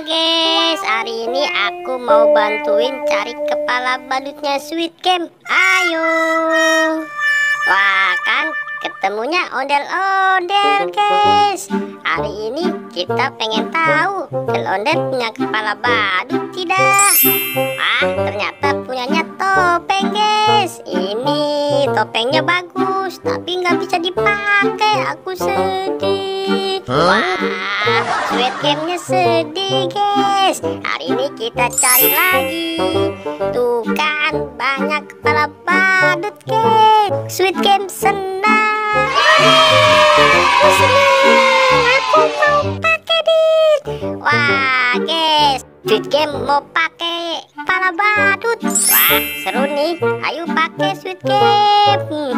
Halo guys, hari ini aku mau bantuin cari kepala badutnya Sweet Game. Ayo. Wah kan ketemunya ondel-ondel guys. Hari ini kita pengen tahu ondel-ondel punya kepala badut tidak. Ternyata punyanya topeng guys. Ini topengnya bagus tapi nggak bisa dipakai. Aku sedih. Wah, Sweet Game-nya sedih guys. Hari ini kita cari lagi. Tuh kan banyak kepala badut guys. Sweet Game senang. Aku senang. Aku mau pakai dit. Wah guys, Sweet Game mau pakai kepala badut. Wah seru nih. Ayo pakai Sweet Game.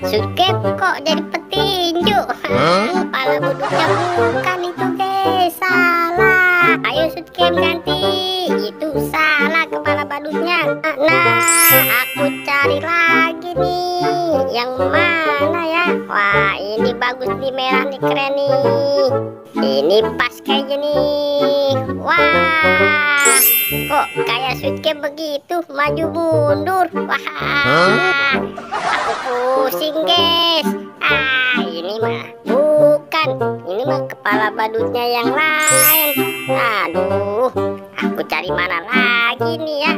Sweet Game kok jadi petinju? Kepala badutnya bukan itu guys, salah. Ayo Sweet Game ganti. Itu salah kepala badutnya. Nah, aku cari lagi nih. Yang mana ya? Wah, ini bagus nih, merah nih, keren nih. Ini pas kayaknya nih. Wah, kok kayak Sweet Game begitu, maju mundur. Wah, aku pusing guys. Ini mah bukan. Ini mah kepala badutnya yang lain. Aduh, aku cari mana lagi nih ya?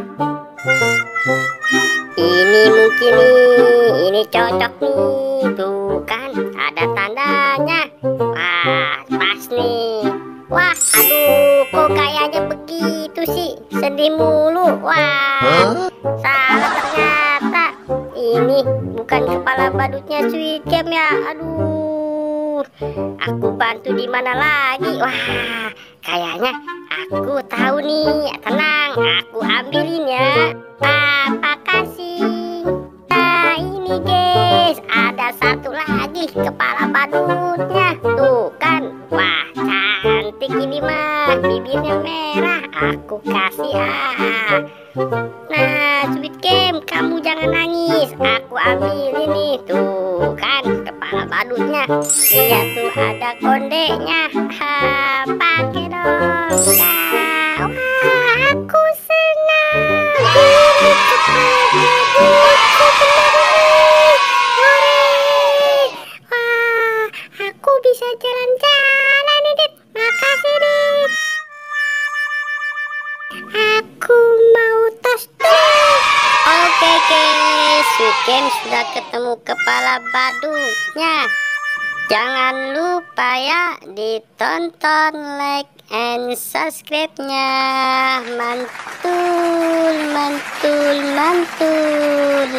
Ini mungkin nih, ini cocok nih. Tuh kan, ada tandanya. Wah, pas nih. Wah, aduh, kok kayaknya begitu sih? Sedih mulu. Wah, salah ternyata. Ini bukan kepala badutnya Sweet Game ya. Aduh, aku bantu di mana lagi? Wah, kayaknya aku tahu nih. Tenang, aku ambilin ya. Kasih. Nah, ini guys, ada satu lagi kepala badutnya. Tuh kan, wah cantik ini mah, bibirnya merah. Aku kasih Nah, Sweet Game, kamu jangan nangis. Aku ambil ini. Tuh kan, kepala badutnya. Lihat tuh ada kondeknya. Pakai dong. Wah, aku senang. Ini kepala badutku benar-benar. Wah, aku bisa jalan-jalan nih, Dit. Makasih, Dit. Aku mau tos dulu. Oke guys, Sweet Game sudah ketemu kepala badutnya. Jangan lupa ya ditonton, like and subscribe-nya. Mantul, mantul, mantul.